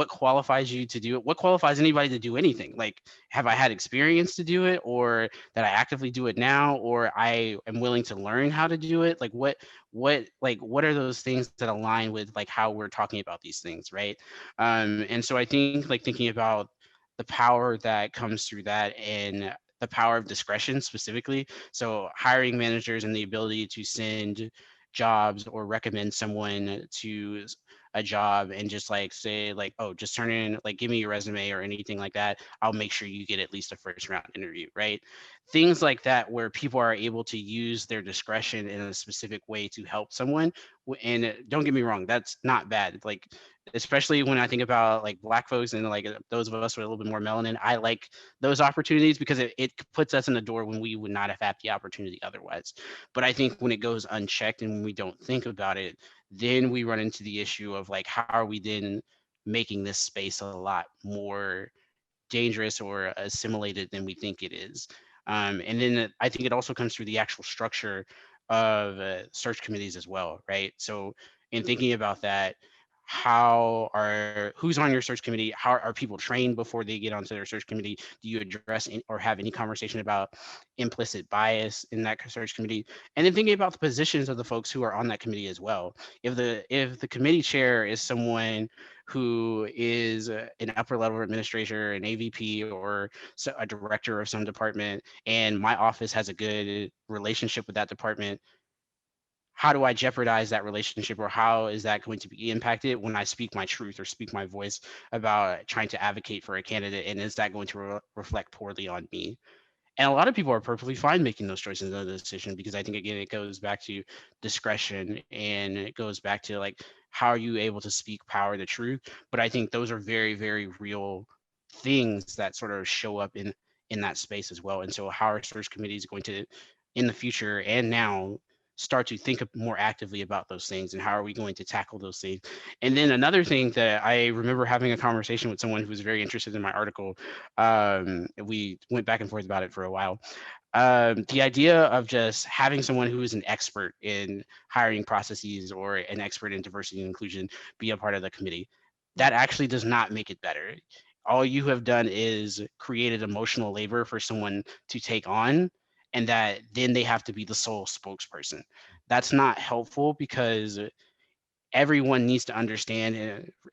qualifies you to do it? What qualifies anybody to do anything? Like, have I had experience to do it, or that I actively do it now, or I am willing to learn how to do it? Like what are those things that align with like how we're talking about these things, right? And so I think like thinking about the power that comes through that and the power of discretion specifically. So hiring managers and the ability to send jobs or recommend someone to a job and just like say like, oh, just turn in, like, give me your resume or anything like that, I'll make sure you get at least a first round interview, right? Things like that where people are able to use their discretion in a specific way to help someone. And don't get me wrong, that's not bad. Like, especially when I think about like Black folks and like those of us with a little bit more melanin, I like those opportunities because it puts us in the door when we would not have had the opportunity otherwise. But I think when it goes unchecked and when we don't think about it, then we run into the issue of like, how are we then making this space a lot more dangerous or assimilated than we think it is? And then I think it also comes through the actual structure of search committees as well, right? So in thinking about that, who's on your search committee? How are people trained before they get onto their search committee? Do you address or have any conversation about implicit bias in that search committee? And then thinking about the positions of the folks who are on that committee as well. If the committee chair is someone who is an upper level administrator, an AVP, or a director of some department, and my office has a good relationship with that department, how do I jeopardize that relationship, or how is that going to be impacted when I speak my truth or speak my voice about trying to advocate for a candidate, and is that going to reflect poorly on me? And a lot of people are perfectly fine making those choices and those decisions, because I think, again, it goes back to discretion, and it goes back to like, how are you able to speak power to truth? But I think those are very, very real things that sort of show up in that space as well. And so how are search committees going to, in the future and now, start to think more actively about those things, and how are we going to tackle those things? And then another thing that I remember having a conversation with someone who was very interested in my article, we went back and forth about it for a while. The idea of just having someone who is an expert in hiring processes or an expert in diversity and inclusion be a part of the committee, that actually does not make it better. All you have done is created emotional labor for someone to take on, and that then they have to be the sole spokesperson. That's not helpful, because everyone needs to understand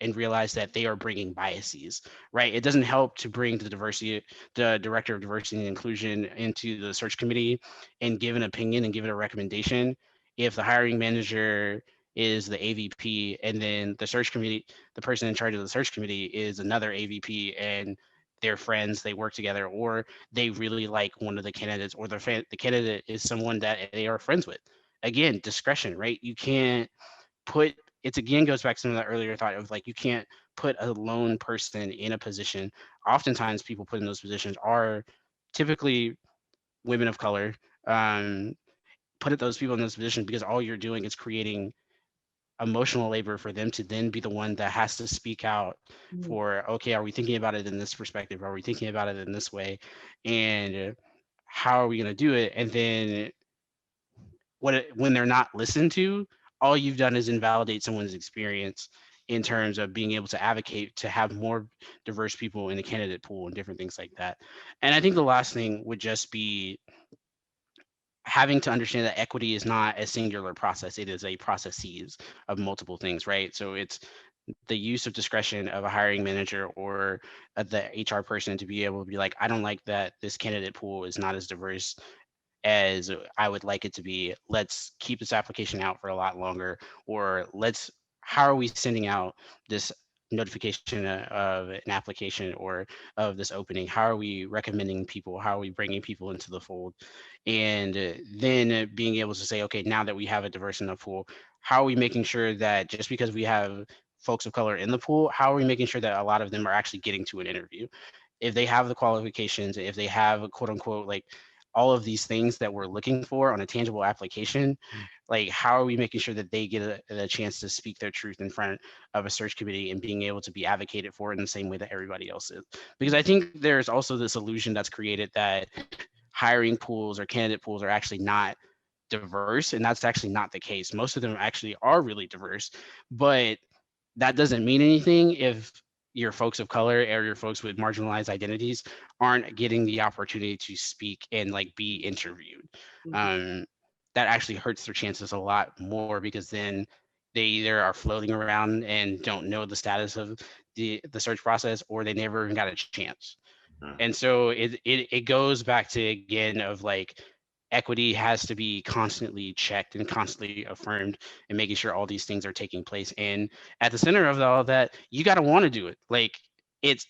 and realize that they are bringing biases, right? It doesn't help to bring the director of diversity and inclusion into the search committee and give an opinion and give it a recommendation if the hiring manager is the AVP, and then the search committee, the person in charge of the search committee is another AVP, and they're friends, they work together, or they really like one of the candidates, or the candidate is someone that they are friends with. Again, discretion, right? You can't put, it's again goes back to some of that earlier thought of like, you can't put a lone person in a position. Oftentimes people put in those positions are typically women of color. um, Put those people in those positions because all you're doing is creating emotional labor for them to then be the one that has to speak out for, okay, are we thinking about it in this perspective, are we thinking about it in this way, and how are we going to do it? And then when they're not listened to, all you've done is invalidate someone's experience in terms of being able to advocate to have more diverse people in the candidate pool and different things like that. And I think the last thing would just be having to understand that equity is not a singular process. It is a processes of multiple things, right? So it's the use of discretion of a hiring manager or the HR person to be able to be like, I don't like that this candidate pool is not as diverse as I would like it to be. Let's keep this application out for a lot longer, or how are we sending out this notification of an application or of this opening? How are we recommending people? How are we bringing people into the fold? And then being able to say, okay, now that we have a diverse enough pool, how are we making sure that just because we have folks of color in the pool, how are we making sure that a lot of them are actually getting to an interview? If they have the qualifications, if they have quote unquote like all of these things that we're looking for on a tangible application, like how are we making sure that they get a chance to speak their truth in front of a search committee and being able to be advocated for in the same way that everybody else is? Because I think there's also this illusion that's created that hiring pools or candidate pools are actually not diverse, and that's actually not the case. Most of them actually are really diverse, but that doesn't mean anything if your folks of color or your folks with marginalized identities aren't getting the opportunity to speak and like be interviewed. um, that actually hurts their chances a lot more, because then they either are floating around and don't know the status of the search process, or they never even got a chance. And so it goes back to, again, of like, equity has to be constantly checked and constantly affirmed, and making sure all these things are taking place. And at the center of all that, you got to want to do it. Like, it's,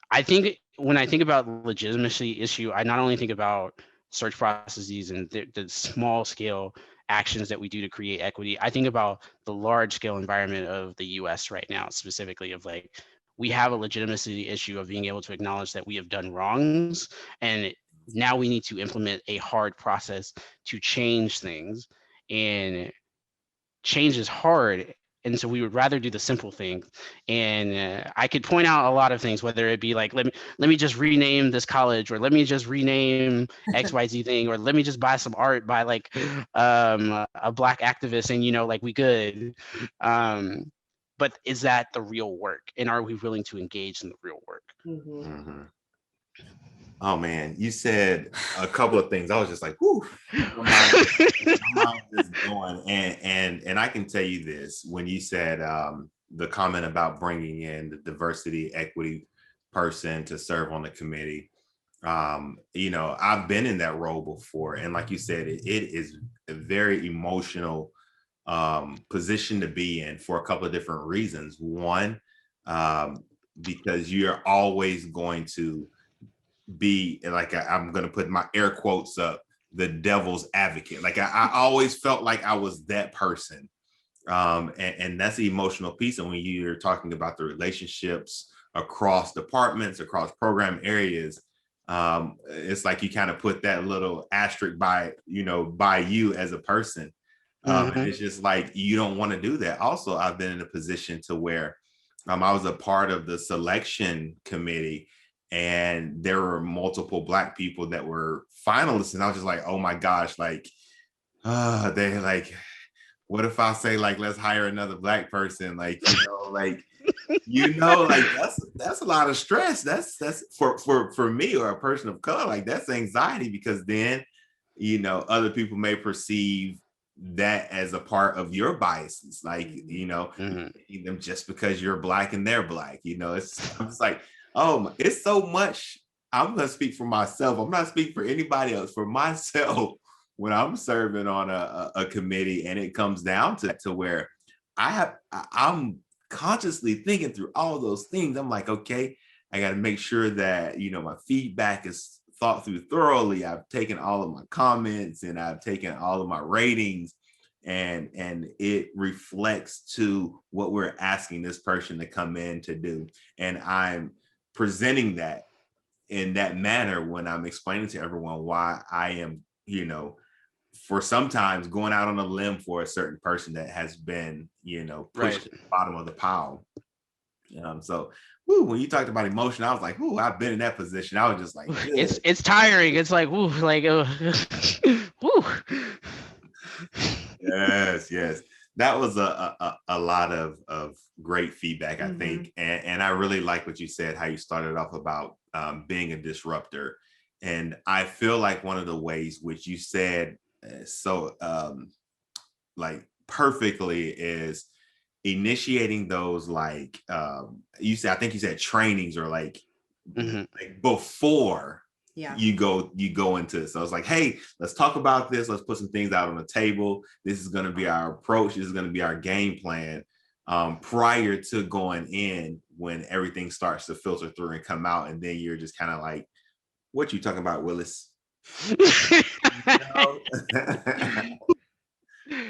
I think when I think about the legitimacy issue, I not only think about search processes and the small scale actions that we do to create equity, I think about the large scale environment of the US right now, specifically of like, we have a legitimacy issue of being able to acknowledge that we have done wrongs, and now we need to implement a hard process to change things. And change is hard, and so we would rather do the simple thing. And I could point out a lot of things, whether it be like, let me just rename this college, or let me just rename XYZ thing, or let me just buy some art by like a Black activist, and like we good. But is that the real work, and are we willing to engage in the real work? Oh man, you said a couple of things. I was just like, whoo, my mind is going. And I can tell you this, when you said the comment about bringing in the diversity, equity person to serve on the committee, I've been in that role before, and like you said, it is a very emotional position to be in for a couple of different reasons. One, because you're always going to be like, I'm going to put my air quotes up, the devil's advocate. Like I always felt like I was that person. And that's the emotional piece. And when you're talking about the relationships across departments, across program areas, it's like you kind of put that little asterisk by you as a person. And it's just like, you don't want to do that. Also, I've been in a position to where I was a part of the selection committee, and there were multiple Black people that were finalists. And I was just like, oh my gosh, like, they like, what if I say like, let's hire another Black person? Like, like that's a lot of stress. That's for me, or a person of color, like that's anxiety, because then, other people may perceive that as a part of your biases, like, them just because you're Black and they're Black, I'm just like, oh, it's so much. I'm going to speak for myself. I'm not speaking for anybody else. For myself, when I'm serving on a committee, and it comes down to where I'm consciously thinking through all those things. I'm like, okay, I got to make sure that, my feedback is thought through thoroughly. I've taken all of my comments, and I've taken all of my ratings, and it reflects to what we're asking this person to come in to do. And I'm presenting that in that manner when I'm explaining to everyone why I am, for sometimes going out on a limb for a certain person that has been, pushed to the bottom of the pile. So when you talked about emotion, I was like, I've been in that position. I was just like, it's tiring. It's like, Yes. That was a lot of great feedback, I think. And I really like what you said, how you started off about being a disruptor. And I feel like one of the ways which you said so like perfectly is initiating those, like I think you said trainings, or like before you go into it. So it's like, hey, let's talk about this. Let's put some things out on the table. This is going to be our approach. This is going to be our game plan, prior to going in, when everything starts to filter through and come out. And then you're just kind of like, what you talking about, Willis?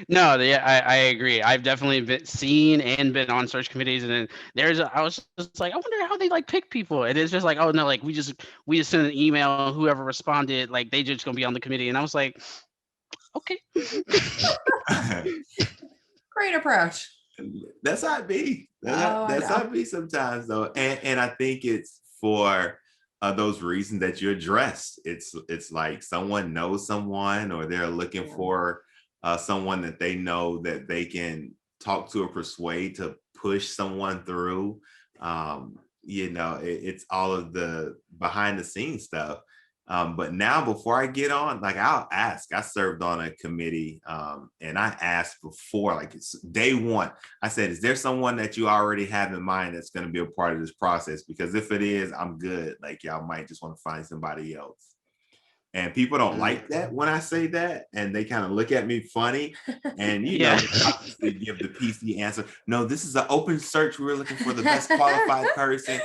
No, I agree. I've definitely seen and been on search committees, and then I was just like, I wonder how they like pick people. And it's just like, oh no, like we just send an email, whoever responded, like they just gonna be on the committee. And I was like, okay. Great approach. That's how it be. That's how it be sometimes, though. And I think it's for those reasons that you addressed. It's like someone knows someone, or they're looking for someone that they know that they can talk to or persuade to push someone through. It's all of the behind the scenes stuff. But now, before I get on, like, I'll ask. I served on a committee, and I asked before, like, it's day one. I said, is there someone that you already have in mind that's going to be a part of this process? Because if it is, I'm good. Like, y'all might just want to find somebody else. And people don't like that when I say that, and they kind of look at me funny. And they give the PC answer. No, this is an open search. We're looking for the best qualified person.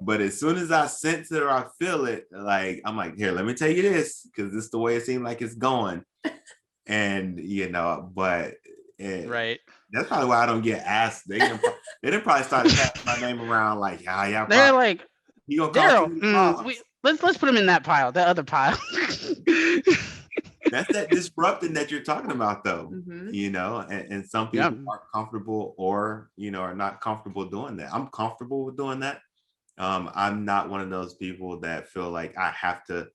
But as soon as I sense it or I feel it, like, I'm like, here, let me tell you this, because this is the way it seemed like it's going. And but that's probably why I don't get asked. They didn't probably start passing my name around, like, yeah. They're like, you gonna call let's put him in that pile, that other pile. That's that disrupting that you're talking about, though. And some people aren't comfortable, or are not comfortable doing that. I'm comfortable with doing that. I'm not one of those people that feel like I have to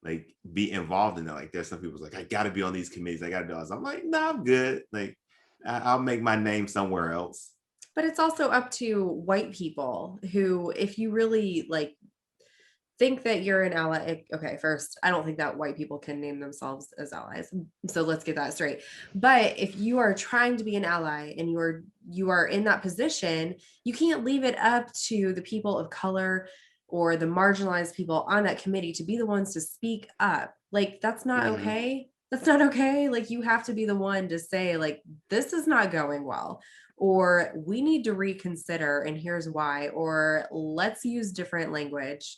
like be involved in it. Like, there's some people like, I got to be on these committees. I got to do this. I'm like, no, I'm good. Like, I'll make my name somewhere else. But it's also up to white people who, if you really like think that you're an ally. Okay, first, I don't think that white people can name themselves as allies. So let's get that straight. But if you are trying to be an ally and you are in that position, you can't leave it up to the people of color or the marginalized people on that committee to be the ones to speak up. Like, that's not okay. That's not okay. Like, you have to be the one to say, like, this is not going well, or we need to reconsider, and here's why, or let's use different language,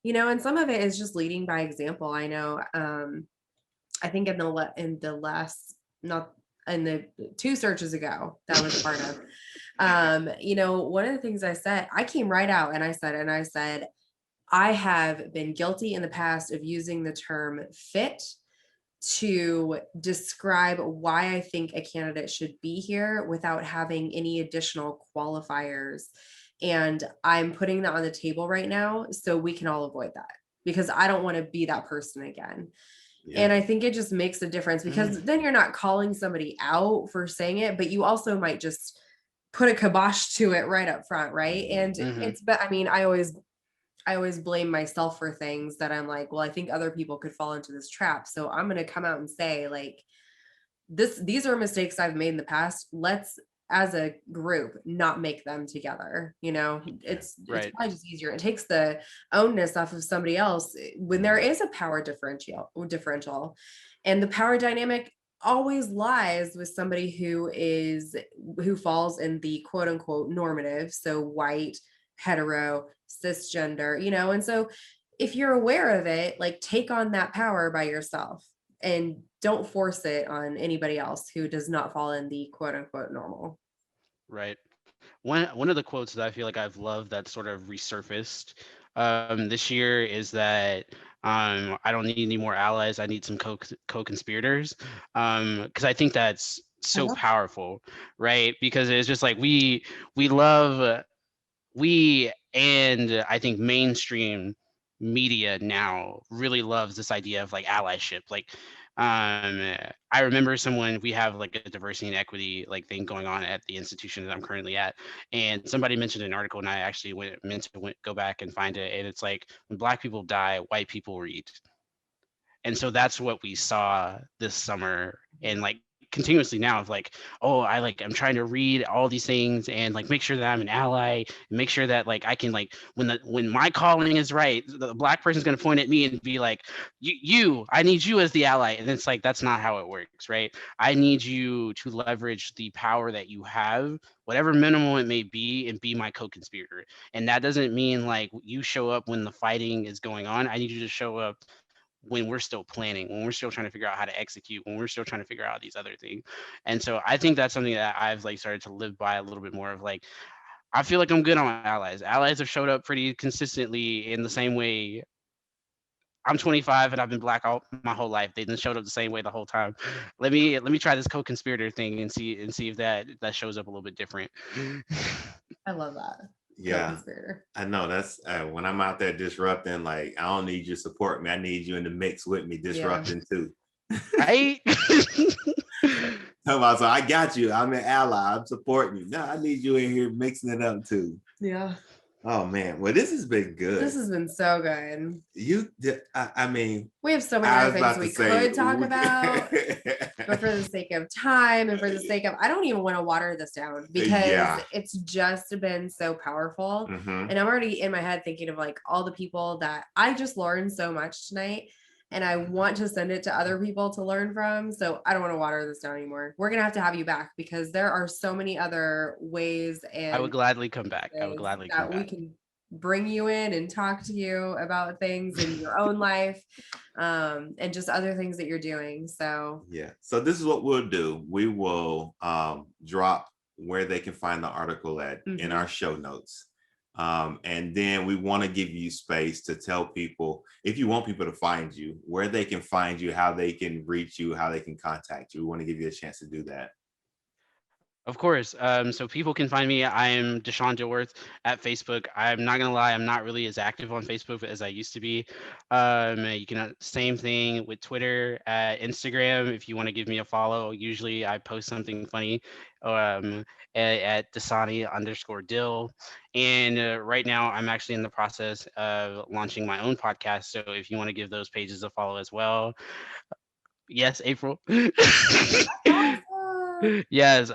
and some of it is just leading by example. I know, I think in the last, not in the 2 searches ago that was part of, one of the things I said, I came right out and I said, I have been guilty in the past of using the term fit to describe why I think a candidate should be here without having any additional qualifiers. And I'm putting that on the table right now so we can all avoid that, because I don't want to be that person again. Yeah. And I think it just makes a difference, because then you're not calling somebody out for saying it, but you also might just put a kibosh to it right up front, right? And but I mean, I always blame myself for things that I'm like, well, I think other people could fall into this trap. So I'm going to come out and say, like, these are mistakes I've made in the past. Let's, as a group, not make them together. It's probably just easier. It takes the onus off of somebody else when there is a power differential, and the power dynamic always lies with somebody who falls in the quote unquote normative. So white, hetero, cisgender, and so if you're aware of it, like, take on that power by yourself and don't force it on anybody else who does not fall in the quote unquote normal. Right. One of the quotes that I feel like I've loved that sort of resurfaced this year is that I don't need any more allies. I need some co-conspirators, because I think that's so powerful, right? Because it's just like we and I think mainstream media now really loves this idea of like allyship. Like, I remember we have like a diversity and equity like thing going on at the institution that I'm currently at, and somebody mentioned an article, and I actually meant to go back and find it, and it's like, when Black people die, white people read. And so that's what we saw this summer, and like continuously now, of like, oh, I'm trying to read all these things and like make sure that I'm an ally, and make sure that like I can, like, when my calling is right, the Black person's going to point at me and be like, I need you as the ally. And it's like, that's not how it works, right? I need you to leverage the power that you have, whatever minimal it may be, and be my co-conspirator. And that doesn't mean like you show up when the fighting is going on. I need you to show up when we're still planning, when we're still trying to figure out how to execute, when we're still trying to figure out these other things. And so I think that's something that I've like started to live by a little bit more, of like, I feel like I'm good on my allies. Allies have showed up pretty consistently in the same way. I'm 25 and I've been Black my whole life. They've showed up the same way the whole time. Let me try this co-conspirator thing and see if that shows up a little bit different. I love that. Yeah, I know. That's when I'm out there disrupting, like, I don't need you to support me. I need you in the mix with me disrupting too. Right? So I got you. I'm an ally. I'm supporting you. No, I need you in here mixing it up too. Yeah. Oh man, well, this has been good. This has been so good. I mean, we have so many other things we could talk about, but for the sake of time and for the sake of, I don't even want to water this down, because it's just been so powerful. And I'm already in my head thinking of like all the people that I just learned so much tonight, and I want to send it to other people to learn from. So I don't want to water this down anymore. We're going to have you back, because there are so many other ways. And I would gladly come back. We can bring you in and talk to you about things in your own life, and just other things that you're doing. So so this is what we'll do. We will drop where they can find the article at in our show notes. And then we want to give you space to tell people, if you want people to find you, where they can find you, how they can reach you, how they can contact you. We want to give you a chance to do that. Of course. So people can find me. I am DaShawn Dilworth at Facebook. I'm not gonna lie, I'm not really as active on Facebook as I used to be. You can same thing with Twitter, Instagram. If you want to give me a follow, usually I post something funny at Dasani_Dill. And right now I'm actually in the process of launching my own podcast. So if you want to give those pages a follow as well. Yes, April. Awesome. Yes,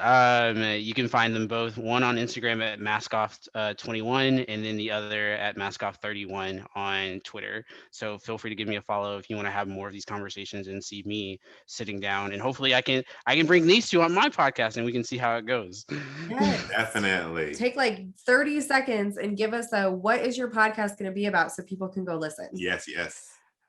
you can find them both, one on Instagram at maskoff21 and then the other at maskoff31 on Twitter. So feel free to give me a follow if you want to have more of these conversations and see me sitting down, and hopefully I can bring these two on my podcast and we can see how it goes. Yes. Definitely. Take like 30 seconds and give us what is your podcast going to be about so people can go listen. Yes.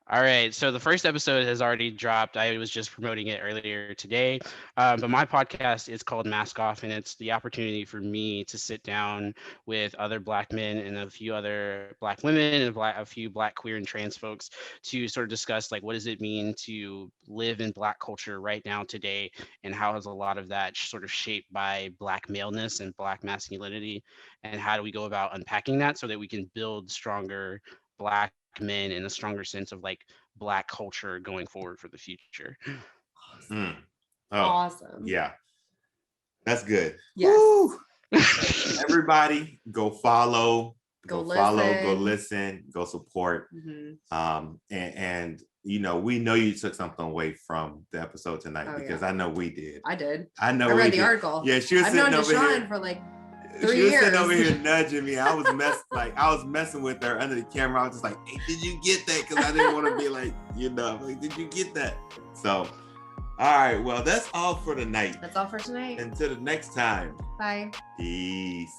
All right, so the first episode has already dropped. I was just promoting it earlier today, but my podcast is called Mask Off, and it's the opportunity for me to sit down with other Black men and a few other Black women and a few Black queer and trans folks to sort of discuss, like, what does it mean to live in Black culture right now today, and how is a lot of that sort of shaped by Black maleness and Black masculinity, and how do we go about unpacking that so that we can build stronger Black men in a stronger sense of like Black culture going forward for the future. Oh, awesome. Yeah, that's good. Yes. Everybody go follow, go listen, go support. Mm-hmm. And we know you took something away from the episode tonight, because I know we did. I did. I know I read the article. Yeah, she was I've sitting known over DaShawn here for like 3 she was years. sitting over here nudging me. I was messing with her under the camera. I was just like, hey, did you get that? Because I didn't want to be like, like, did you get that? So, all right. Well, that's all for tonight. That's all for tonight. Until the next time. Bye. Peace.